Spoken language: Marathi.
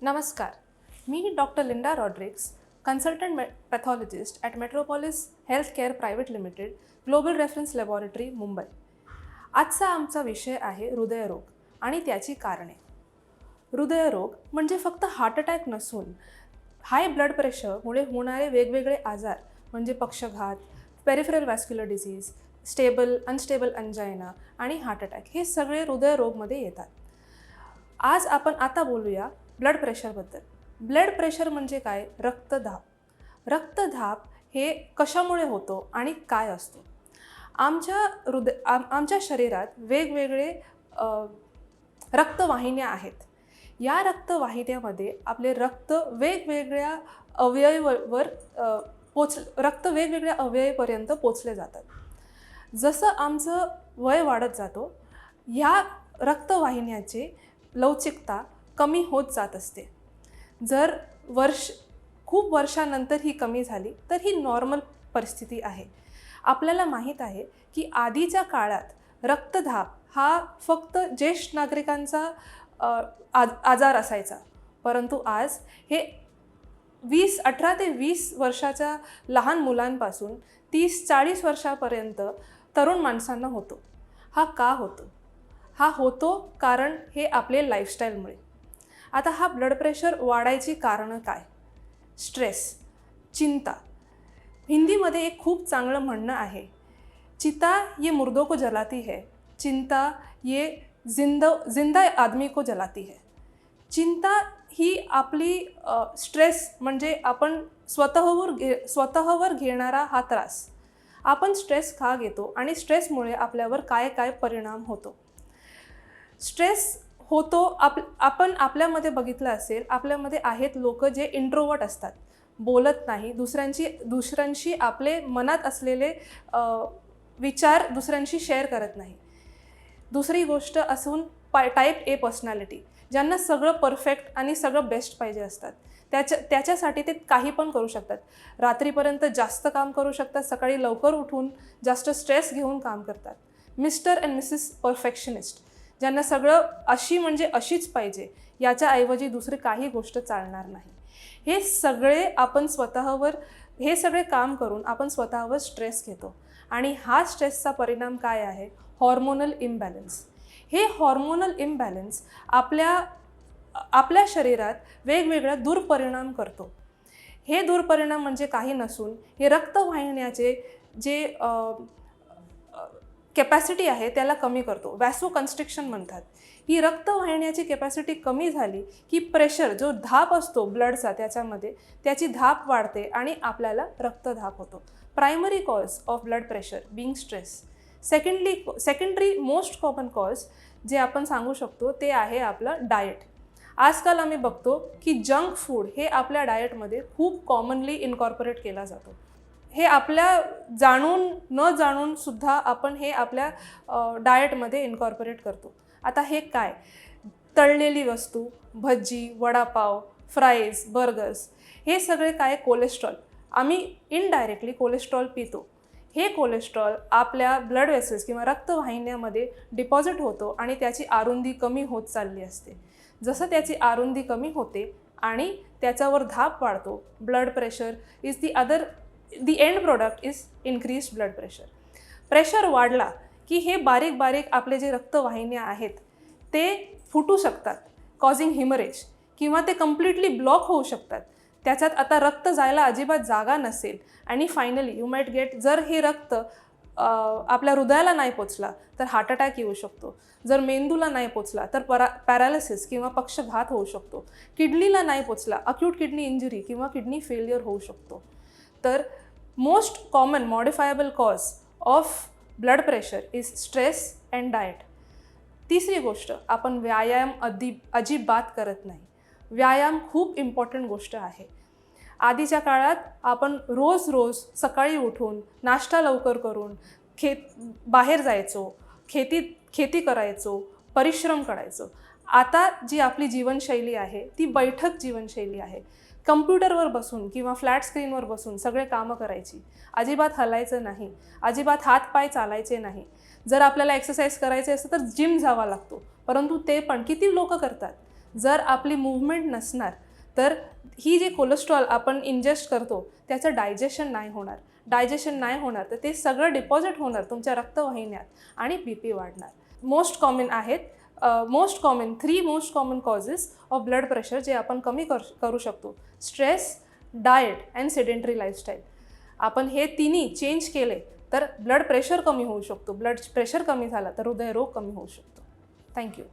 नमस्कार, मी doctor Linda Rodrigues, consultant pathologist at Metropolis Health Care Private Limited, global reference laboratory, Mumbai. आजचा आमचा विषय आहे हृदयरोग आणि त्याची कारणे. हृदयरोग म्हणजे फक्त हार्ट अटॅक नसून हाय ब्लड प्रेशरमुळे होणारे वेगवेगळे आजार म्हणजे पक्षघात, peripheral vascular disease, stable unstable angina आणि हार्ट अटॅक हे सगळे हृदयरोगमध्ये येतात. आज आपण आता बोलूया ब्लड प्रेशरबद्दल. ब्लड प्रेशर म्हणजे काय? रक्तदाब. रक्तदाब हे कशामुळे होतो आणि काय असतो? आमच्या शरीरात वेगवेगळे रक्तवाहिन्या आहेत. या रक्तवाहिन्यामध्ये आपले रक्त वेगवेगळ्या अवयवावर रक्त वेगवेगळ्या अवयवापर्यंत पोचले जातात. जसं आमचं वय वाढत जातो, ह्या रक्तवाहिन्याची लवचिकता कमी होत जात असते. जर खूप वर्षानंतर ही कमी झाली तर ही नॉर्मल परिस्थिती आहे. आपल्याला माहीत आहे की आधीच्या काळात रक्तदाब हा फक्त ज्येष्ठ नागरिकांचा आजार असायचा, परंतु आज हे 18 ते 20 वर्षाच्या लहान मुलांपासून 30-40 वर्षापर्यंत तरुण माणसांना होतो. हा का होतो? हा होतो कारण हे आपले लाईफस्टाईलमुळे. आता हा ब्लड प्रेशर वाढायची कारणं काय? स्ट्रेस, चिंता. हिंदीमध्ये एक खूप चांगलं म्हणणं आहे, चिता ये मुर्दों को जलाती है, चिंता ये जिंदा आदमी को जलाती है. चिंता ही आपली स्ट्रेस म्हणजे आपण स्वतःवर घेणारा हा त्रास. आपण स्ट्रेस का घेतो आणि स्ट्रेसमुळे आपल्यावर काय काय परिणाम होतो? स्ट्रेस होतो आपण आपल्यामध्ये बघितलं असेल, आपल्यामध्ये आहेत लोक जे इंट्रोवर्ट असतात, बोलत नाही, दुसऱ्यांशी आपले मनात असलेले विचार दुसऱ्यांशी शेअर करत नाही. दुसरी गोष्ट असून टाईप ए पर्सनॅलिटी, ज्यांना सगळं परफेक्ट आणि सगळं बेस्ट पाहिजे असतात. त्याच्यासाठी ते काही पण करू शकतात. रात्रीपर्यंत जास्त काम करू शकतात, सकाळी लवकर उठून जास्त स्ट्रेस घेऊन काम करतात. मिस्टर अँड मिसेस परफेक्शनिस्ट, ज्यांना सगळं अशी म्हणजे अशीच पाहिजे, याच्याऐवजी दुसरी काही गोष्ट चालणार नाही. हे सगळे काम करून आपण स्वतःवर स्ट्रेस घेतो आणि हा स्ट्रेसचा परिणाम काय आहे? Hormonal imbalance. हे हॉर्मोनल इम्बॅलन्स आपल्या शरीरात वेगवेगळ्या दुष्परिणाम करतो. हे दुष्परिणाम म्हणजे काही नसून हे रक्तवाहिन्याचे जे कॅपॅसिटी आहे त्याला कमी करतो. वॅसोकन्स्ट्रिक्शन म्हणतात. ही रक्तवाहिन्याची कॅपॅसिटी कमी झाली की प्रेशर, जो धाप असतो ब्लडचा त्याच्यामध्ये, त्याची धाप वाढते आणि आपल्याला रक्तदाब होतो. Primary cause of blood pressure being stress. Secondary most common cause जे आपण सांगू शकतो ते आहे आपलं डाएट. आजकाल आम्ही बघतो की जंक फूड हे आपल्या डाएटमध्ये खूप कॉमनली इन्कॉर्पोरेट केला जातो. हे आपल्या जाणून न जाणून सुद्धा आपण हे आपल्या डाएटमध्ये इन्कॉर्पोरेट करतो. आता हे काय? तळलेली वस्तू, भजी, वडापाव, फ्राईज, बर्गर्स, हे सगळे काय? कोलेस्ट्रॉल. आम्ही इनडायरेक्टली कोलेस्ट्रॉल पितो. हे कोलेस्ट्रॉल आपल्या ब्लड वेसल्स किंवा रक्तवाहिन्यामध्ये डिपॉझिट होतो आणि त्याची आरुंदी कमी होत चालली असते. जसं त्याची आरुंदी कमी होते आणि त्याच्यावर धाप वाढतो, blood pressure is the end product is increased blood pressure. Pressure वाढला की हे बारीक बारीक आपले जे रक्तवाहिन्या आहेत ते फुटू शकतात, कॉझिंग हिमरेज, किंवा ते कम्प्लिटली ब्लॉक होऊ शकतात. त्याच्यात आता रक्त जायला अजिबात जागा नसेल आणि फायनली यू माईट गेट, जर हे रक्त आपल्या हृदयाला नाही पोचला तर हार्ट अटॅक येऊ शकतो. जर मेंदूला नाही पोचला तर पॅरालिसिस किंवा पक्षघात होऊ शकतो. किडनीला नाही पोचला, अक्यूट किडनी इंजुरी किंवा किडनी फेल्युअर होऊ शकतो. तर most common modifiable cause of blood pressure is stress and diet. तिसरी गोष्ट, आपण व्यायाम अजिबात करत नाही. व्यायाम खूप इम्पॉर्टंट गोष्ट आहे. आधीच्या काळात आपण रोज सकाळी उठून नाश्ता लवकर करून बाहेर जायचो, खेती करायचो, परिश्रम करायचो. आता जी आपली जीवनशैली आहे ती बैठक जीवनशैली आहे. कम्प्युटरवर बसून किंवा फ्लॅट स्क्रीनवर बसून सगळे कामं करायची, अजिबात हलायचं नाही, अजिबात हातपाय चालायचे नाही. जर आपल्याला एक्सरसाइज करायचे असेल तर जिम जावा लागतो, परंतु ते पण किती लोक करतात? जर आपली मूव्हमेंट नसणार तर ही जे कोलेस्ट्रॉल आपण इंजेस्ट करतो त्याचं डायजेशन नाही होणार तर ते सगळं डिपॉझिट होणार तुमच्या रक्तवाहिन्यात आणि BP वाढणार. मोस्ट कॉमन आहेत 3 most common causes of blood pressure जे आपण कमी करू शकतो. Stress, diet and sedentary lifestyle. आपण हे तिन्ही चेंज केले तर ब्लड प्रेशर कमी होऊ शकतो. ब्लड प्रेशर कमी झाला तर हृदयरोग कमी होऊ शकतो. थँक्यू.